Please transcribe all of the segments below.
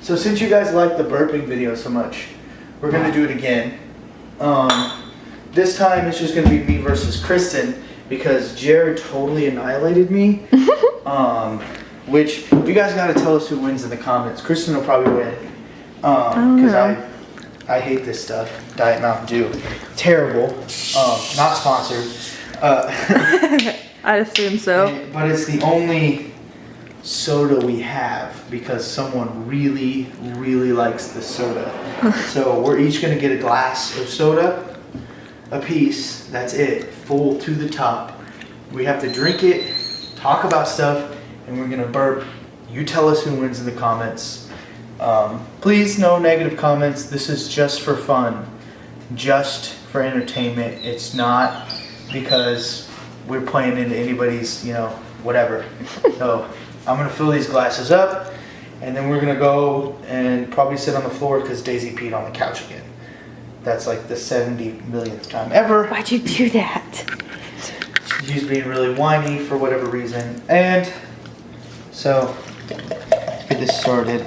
So since you guys like the burping video so much, we're gonna do it again. This time it's just gonna be me versus Kristin because Jared totally annihilated me. Which you guys gotta tell us who wins in the comments. Kristin will probably win. Because I hate this stuff. Diet Mountain Dew. Terrible. Not sponsored. I'd assume so. But it's the only soda we have because someone really, really likes the soda. So we're each gonna get a glass of soda, a piece. That's it, full to the top. We have to drink it, talk about stuff, and we're gonna burp. You tell us who wins in the comments. Please, no negative comments. This is just for fun, just for entertainment. It's not because we're playing into anybody's, whatever. So I'm gonna fill these glasses up, and then we're gonna go and probably sit on the floor because Daisy peed on the couch again. That's like the 70 millionth time ever. Why'd you do that? She's being really whiny for whatever reason. And so, get this started.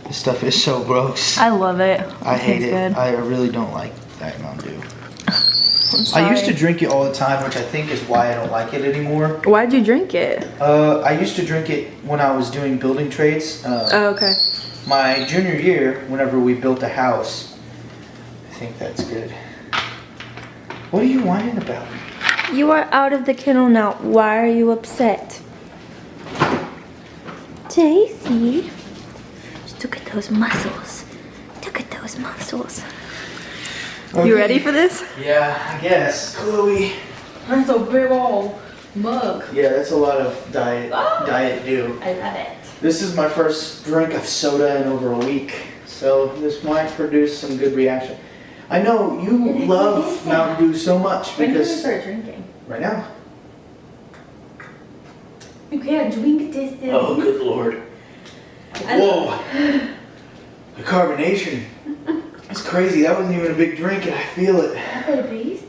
This stuff is so gross. I love it. I hate it. Good. I really don't like Diet Mountain Dew. I used to drink it all the time, which I think is why I don't like it anymore. Why'd you drink it? I used to drink it when I was doing building trades. Oh, okay. My junior year, whenever we built a house. I think that's good. What are you whining about? You are out of the kennel now. Why are you upset? Daisy. Just look at those muscles. Look at those muscles. Okay. You ready for this? Yeah, I guess. Chloe. That's a big old mug. Yeah, that's a lot of Diet Dew. I love it. This is my first drink of soda in over a week, so this might produce some good reaction. I know you love Mountain Dew so much When because... did you start drinking? Right now. You can't drink this. Oh, good Lord. Whoa. The carbonation. It's crazy. That wasn't even a big drink and I feel it. Babies.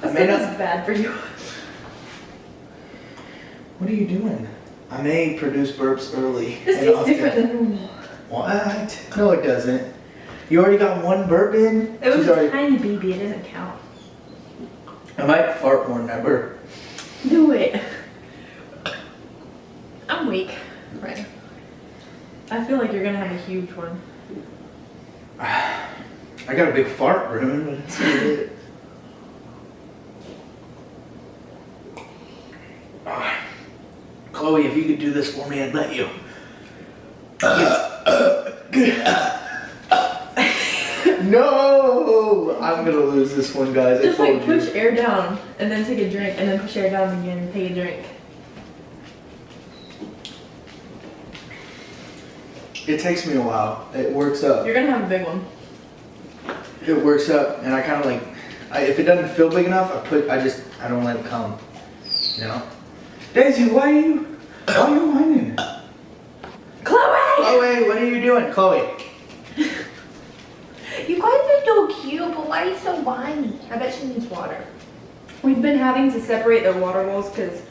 I may not... bad for you. What are you doing? I may produce burps early. This tastes different than normal. What? No, it doesn't. You already got one burp in? It was already... a tiny baby. It doesn't count. I might fart more than I burp. Do it. I'm weak. Right. I feel like you're gonna have a huge one. I got a big fart balloon, but that's not it. Chloe, if you could do this for me, I'd let you. No! I'm gonna lose this one, guys. Just I told like you. push air down and then take a drink and then push air down again and take a drink. It takes me a while. It works up. You're gonna have a big one. It works up, and I kind of like, if it doesn't feel big enough, I don't let it come. You know? Daisy, why are you whining? Chloe! Chloe, what are you doing? Chloe. You guys are so cute, but why are you so whiny? I bet she needs water. We've been having to separate their water bowls because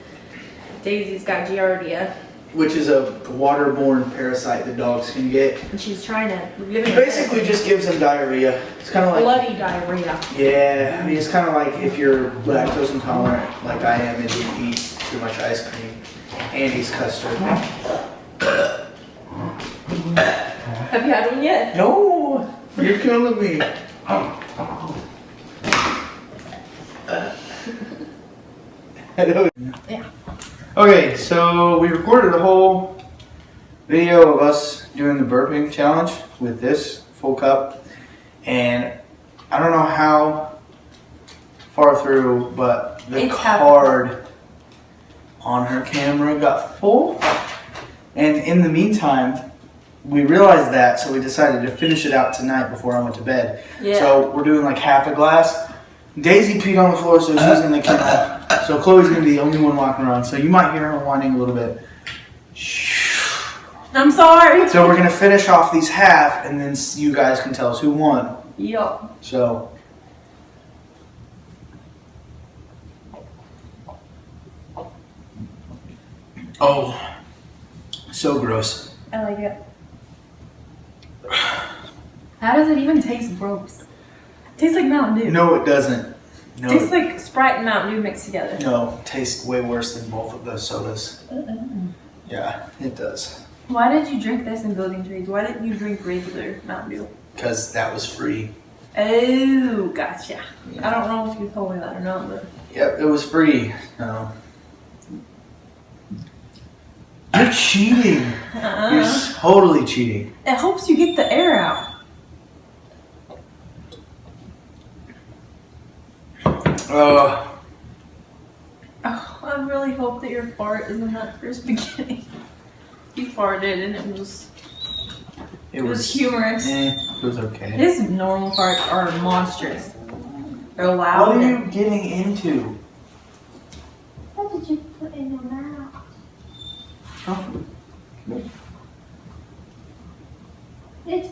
Daisy's got Giardia. Which is a waterborne parasite that dogs can get. And she's trying to... It basically just gives them diarrhea. It's kind of like... Bloody diarrhea. Yeah, I mean, it's kind of like if you're lactose intolerant, like I am, and you eat too much ice cream. Andy's custard. Have you had one yet? No! You're killing me. Yeah. Okay, so we recorded a whole video of us doing the burping challenge with this full cup, and I don't know how far through, but the card on her camera got full, and in the meantime we realized that, so we decided to finish it out tonight before I went to bed. Yeah. So we're doing like half a glass. Daisy peed on the floor, so she's in the kennel. So Chloe's gonna be the only one walking around. So you might hear her whining a little bit. I'm sorry. So we're gonna finish off these half, and then you guys can tell us who won. Yup. So. Oh, so gross. I like it. How does it even taste gross? It tastes like Mountain Dew. No, it doesn't. No, It tastes like Sprite and Mountain Dew mixed together. no, it tastes way worse than both of those sodas. Yeah, it does. Why did you drink this in Building Trees? Why didn't you drink regular Mountain Dew? Because that was free. Oh, gotcha. Yeah. I don't know if you told me that or not, but Yep, it was free. No. You're cheating. You're totally cheating. it helps you get the air out. Oh, Oh, I really hope that your fart is in that first beginning. You farted and it was humorous. It was okay. His normal farts are monstrous. They're loud. What are you getting into? What did you put in your mouth? Oh. It's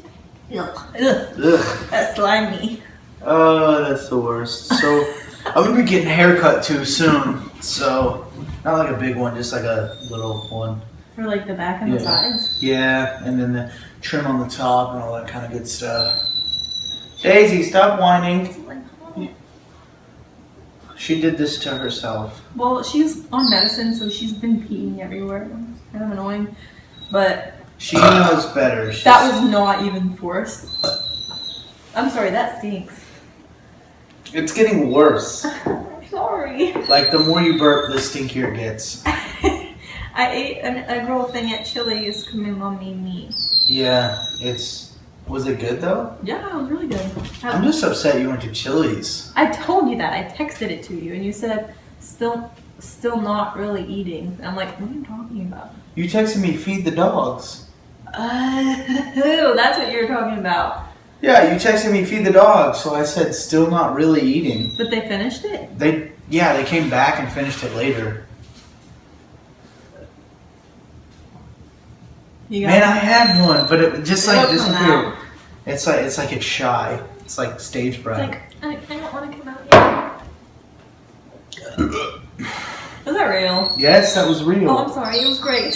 ugh. Ugh. That's slimy. Oh, that's the worst. So, I'm gonna be getting a haircut too soon. So, not like a big one, just like a little one. For like the back and the sides. Yeah, and then the trim on the top and all that kind of good stuff. Daisy, stop whining. She did this to herself. Well, she's on medicine, so she's been peeing everywhere. It's kind of annoying. But She knows better. that was not even forced. I'm sorry, that stinks. It's getting worse. Sorry. Like, the more you burp, the stinkier it gets. I ate a girl thing at Chili's because my mom made me. Yeah, was it good though? Yeah, it was really good. I'm just upset you went to Chili's. I told you that. I texted it to you, and you said still not really eating. And I'm like, what are you talking about? You texted me, feed the dogs. Oh, that's what you were talking about. Yeah, you texted me, feed the dogs. So I said, still not really eating. But they finished it? They came back and finished it later. Man, I had one, but it just like disappeared. It's like it's shy. It's like stage It's fright. like, I don't want to come out yet. Was that real? Yes, that was real. Oh, I'm sorry. It was great.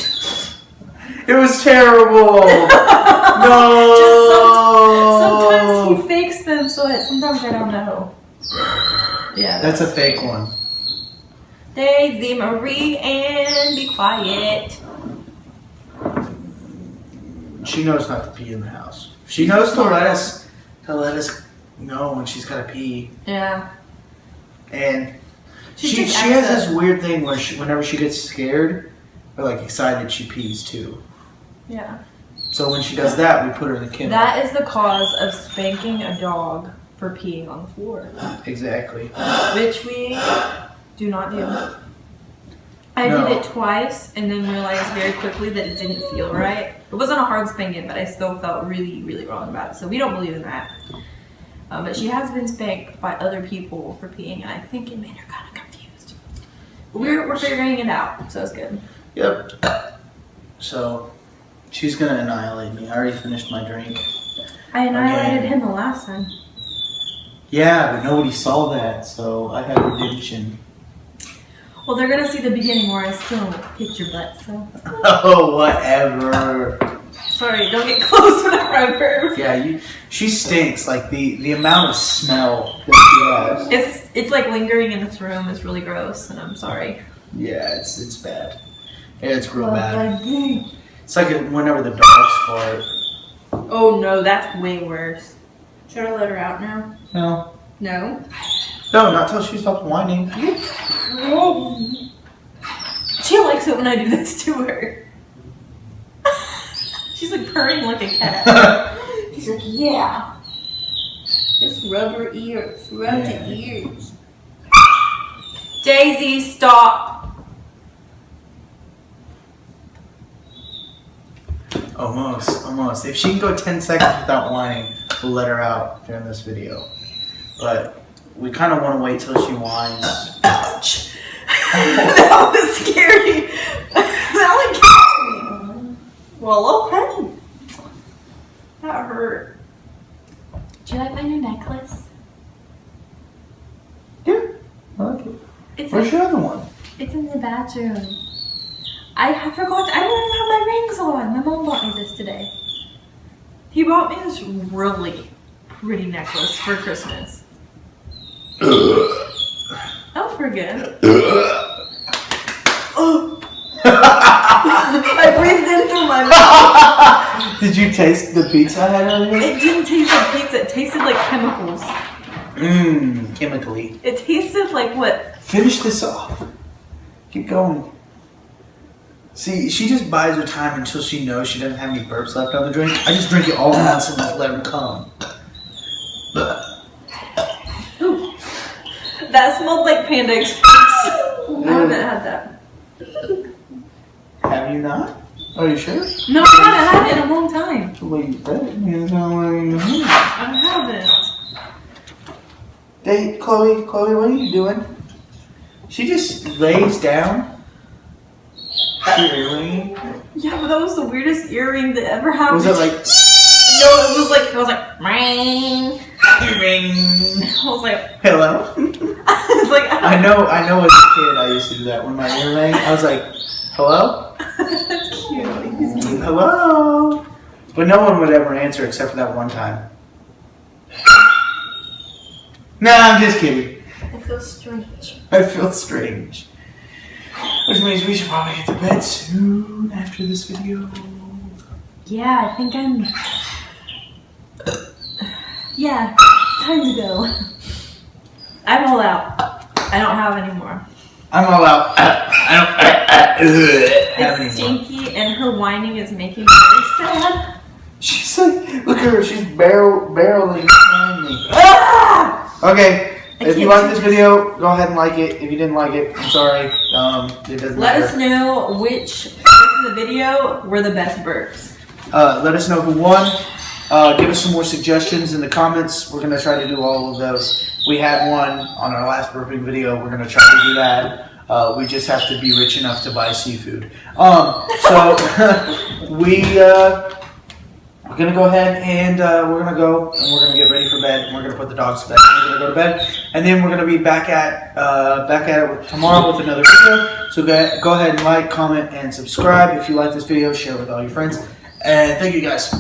It was terrible. No. Sometimes he fakes them, so sometimes I don't know. Yeah. That's a fake one. Daisy Marie and be quiet. She knows not to pee in the house. She knows to let us know when she's gotta pee. Yeah. And she just has acts this weird thing where whenever she gets scared or like excited, she pees too. Yeah. So when she does that, we put her in the kennel. That is the cause of spanking a dog for peeing on the floor, Exactly. which we do not do. I No. did it twice and then realized very quickly that it didn't feel right. It wasn't a hard spanking, but I still felt really, really wrong about it. So we don't believe in that. But she has been spanked by other people for peeing, and I think it made her kind of confused. We're figuring it out, so it's good. Yep. So she's gonna annihilate me. I already finished my drink. I annihilated Again. him the last time. Yeah, but nobody saw that, so I have redemption. Well, they're gonna see the beginning where I still kicked your butt, so. Oh, whatever. Sorry, don't get close whenever I burp. Yeah, she stinks. Like the amount of smell that she has. It's like lingering in this room. It's really gross, and I'm sorry. Yeah, it's bad. Yeah, it's real bad. It's like whenever the dogs fart. Oh no, that's way worse. Should I let her out now? No. No. No, not till she stops whining. She likes it when I do this to her. She's like purring like a cat. She's like, yeah. Just rub her ears. Rub the ears. Daisy, stop. Almost. If she can go 10 seconds without whining, we'll let her out during this video. But we kind of want to wait till she whines. Ouch. That was scary. That one got me. Well, okay. That hurt. Do you like my new necklace? Yeah, I like it. It's your other one? It's in the bathroom. I forgot. I don't even have my rings on. My mom bought me this today. He bought me this really pretty necklace for Christmas. Oh, we're good. I breathed in through my mouth. Did you taste the pizza I had earlier? It didn't taste like pizza. It tasted like chemicals. Chemically. It tasted like what? Finish this off. Keep going. See, she just buys her time until she knows she doesn't have any burps left on the drink. I just drink it all at once and just let them come. Ooh. That smelled like Panda Express. I haven't had that. Have you not? Are you sure? No, I haven't had it in a long time. The way you said it, you sound like you I haven't. Hey, Chloe, what are you doing? She just lays down. Earring. Yeah, but that was the weirdest earring that ever happened. Was it like? No, it was like, ring. Earring. I was like, Hello. it's like, I know. As a kid, I used to do that when my ear rang. I was like, hello. That's cute. He's cute. Hello. But no one would ever answer except for that one time. Nah, I'm just kidding. I feel strange. I feel strange. Which means we should probably get to bed soon after this video. Yeah, I think I'm. Yeah, time to go. I'm all out. I don't have any more. I'm all out. I don't have any It's more. stinky, and her whining is making me very sad. She's like, look at her. She's barreling behind me. Ah! Okay. If you like this video, go ahead and like it. If you didn't like it, I'm sorry. It doesn't Let matter. us know which parts of the video were the best burps. Let us know who won. Give us some more suggestions in the comments. We're going to try to do all of those. We had one on our last burping video. We're going to try to do that. We just have to be rich enough to buy seafood. So we're going to go ahead and we're going to go and we're going to get ready for bed. And we're going to put the dogs to bed. We're going to go to bed. And then we're going to be back at it tomorrow with another video. So go ahead and like, comment, and subscribe. If you like this video, share it with all your friends. And thank you guys.